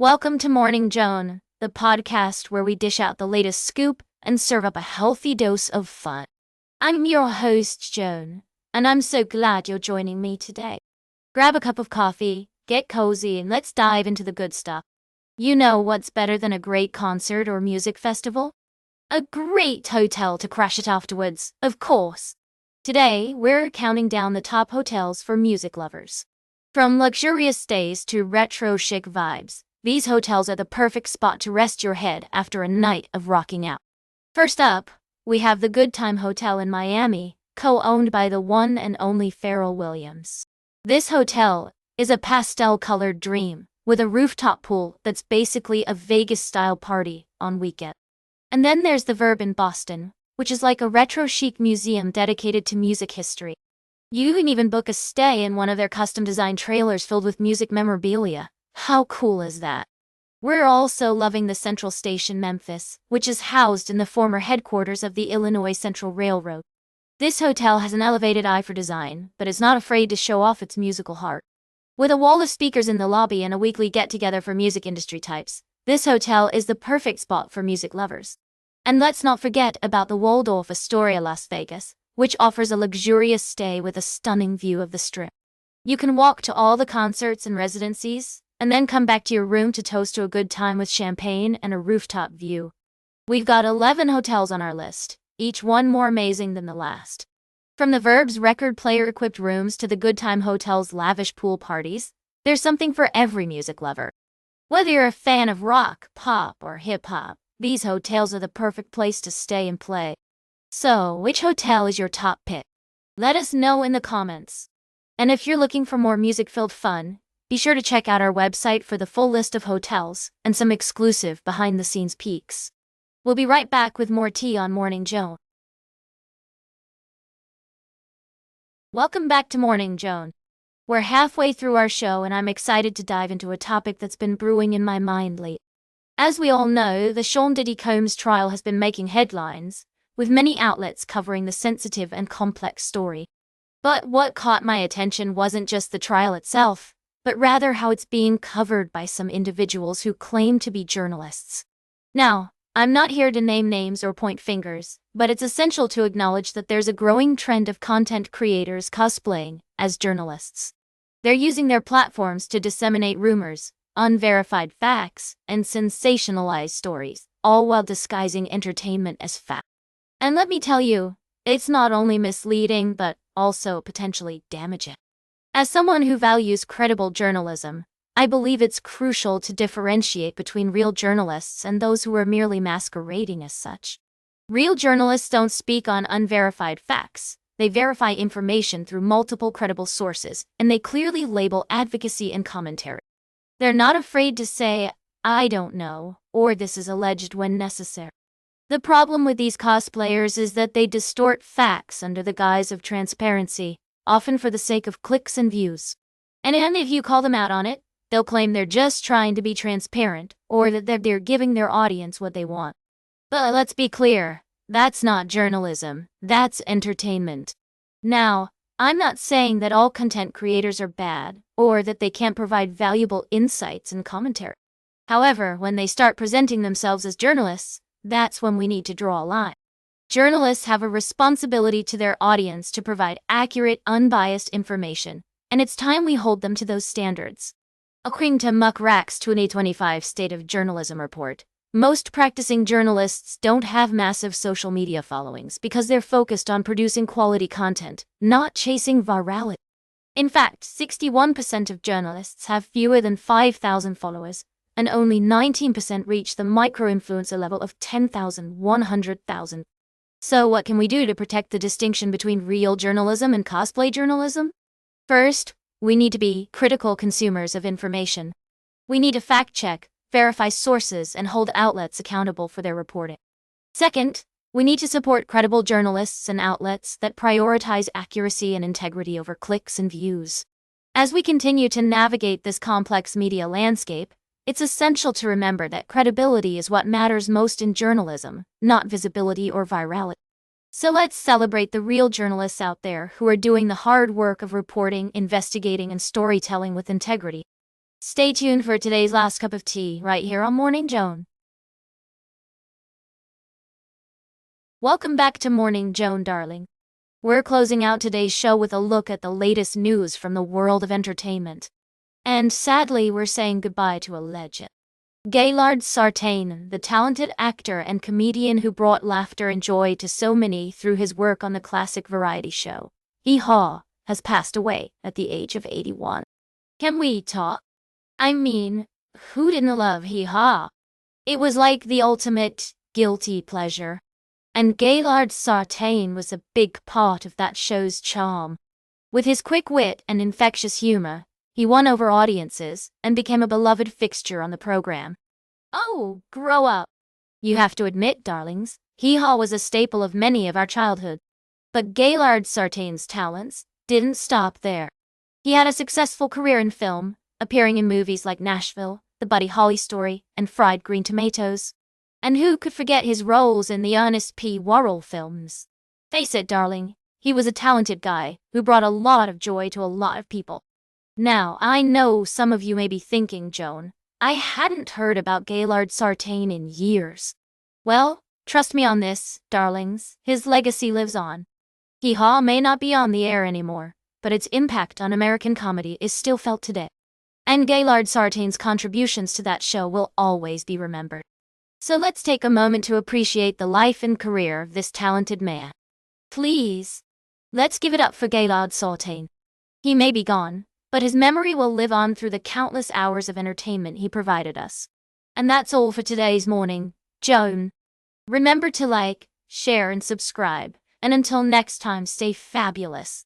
Welcome to Morning Joan, the podcast where we dish out the latest scoop and serve up a healthy dose of fun. I'm your host, Joan, and I'm so glad you're joining me today. Grab a cup of coffee, get cozy, and let's dive into the good stuff. You know what's better than a great concert or music festival? A great hotel to crash it afterwards, of course. Today, we're counting down the top hotels for music lovers. From luxurious stays to retro-chic vibes, these hotels are the perfect spot to rest your head after a night of rocking out. First up, we have the Good Time Hotel in Miami, co-owned by the one and only Pharrell Williams. This hotel is a pastel-colored dream, with a rooftop pool that's basically a Vegas-style party on weekend. And then there's the Verb in Boston, which is like a retro-chic museum dedicated to music history. You can even book a stay in one of their custom-designed trailers filled with music memorabilia. How cool is that? We're also loving the Central Station Memphis, which is housed in the former headquarters of the Illinois Central Railroad. This hotel has an elevated eye for design, but is not afraid to show off its musical heart. With a wall of speakers in the lobby and a weekly get-together for music industry types, this hotel is the perfect spot for music lovers. And let's not forget about the Waldorf Astoria Las Vegas, which offers a luxurious stay with a stunning view of the Strip. You can walk to all the concerts and residencies, and then come back to your room to toast to a good time with champagne and a rooftop view. We've got 11 hotels on our list, each one more amazing than the last. From the Verb's record player-equipped rooms to the Good Time Hotel's lavish pool parties, there's something for every music lover. Whether you're a fan of rock, pop, or hip-hop, these hotels are the perfect place to stay and play. So, which hotel is your top pick? Let us know in the comments. And if you're looking for more music-filled fun, be sure to check out our website for the full list of hotels and some exclusive behind-the-scenes peeks. We'll be right back with more tea on Morning Joan. Welcome back to Morning Joan. We're halfway through our show and I'm excited to dive into a topic that's been brewing in my mind lately. As we all know, the Sean Diddy Combs trial has been making headlines, with many outlets covering the sensitive and complex story. But what caught my attention wasn't just the trial itself, but rather how it's being covered by some individuals who claim to be journalists. Now, I'm not here to name names or point fingers, but it's essential to acknowledge that there's a growing trend of content creators cosplaying as journalists. They're using their platforms to disseminate rumors, unverified facts, and sensationalize stories, all while disguising entertainment as fact. And let me tell you, it's not only misleading but also potentially damaging. As someone who values credible journalism, I believe it's crucial to differentiate between real journalists and those who are merely masquerading as such. Real journalists don't speak on unverified facts. They verify information through multiple credible sources, and they clearly label advocacy and commentary. They're not afraid to say, "I don't know," or "this is alleged" when necessary. The problem with these cosplayers is that they distort facts under the guise of transparency, often for the sake of clicks and views. And if you call them out on it, they'll claim they're just trying to be transparent, or that they're giving their audience what they want. But let's be clear, that's not journalism, that's entertainment. Now, I'm not saying that all content creators are bad, or that they can't provide valuable insights and commentary. However, when they start presenting themselves as journalists, that's when we need to draw a line. Journalists have a responsibility to their audience to provide accurate, unbiased information, and it's time we hold them to those standards. According to Muckrak's 2025 State of Journalism report, most practicing journalists don't have massive social media followings because they're focused on producing quality content, not chasing virality. In fact, 61% of journalists have fewer than 5,000 followers, and only 19% reach the micro-influencer level of 10,000, 100,000. So what can we do to protect the distinction between real journalism and cosplay journalism? First, we need to be critical consumers of information. We need to fact-check, verify sources, and hold outlets accountable for their reporting. Second, we need to support credible journalists and outlets that prioritize accuracy and integrity over clicks and views. As we continue to navigate this complex media landscape, it's essential to remember that credibility is what matters most in journalism, not visibility or virality. So let's celebrate the real journalists out there who are doing the hard work of reporting, investigating, and storytelling with integrity. Stay tuned for today's last cup of tea right here on Morning Joan. Welcome back to Morning Joan, darling. We're closing out today's show with a look at the latest news from the world of entertainment. And sadly, we're saying goodbye to a legend. Gaylord Sartain, the talented actor and comedian who brought laughter and joy to so many through his work on the classic variety show, Hee Haw, has passed away at the age of 81. Can we talk? I mean, who didn't love Hee Haw? It was like the ultimate guilty pleasure. And Gaylord Sartain was a big part of that show's charm. With his quick wit and infectious humor, he won over audiences and became a beloved fixture on the program. Oh, grow up. You have to admit, darlings, Hee Haw was a staple of many of our childhood. But Gaylord Sartain's talents didn't stop there. He had a successful career in film, appearing in movies like Nashville, The Buddy Holly Story, and Fried Green Tomatoes. And who could forget his roles in the Ernest P. Worrell films? Face it, darling, he was a talented guy who brought a lot of joy to a lot of people. Now, I know some of you may be thinking, Joan, I hadn't heard about Gaylord Sartain in years. Well, trust me on this, darlings, his legacy lives on. Hee Haw may not be on the air anymore, but its impact on American comedy is still felt today. And Gaylord Sartain's contributions to that show will always be remembered. So let's take a moment to appreciate the life and career of this talented man. Please, let's give it up for Gaylord Sartain. He may be gone, but his memory will live on through the countless hours of entertainment he provided us. And that's all for today's Morning Joan. Remember to like, share, and subscribe. And until next time, stay fabulous.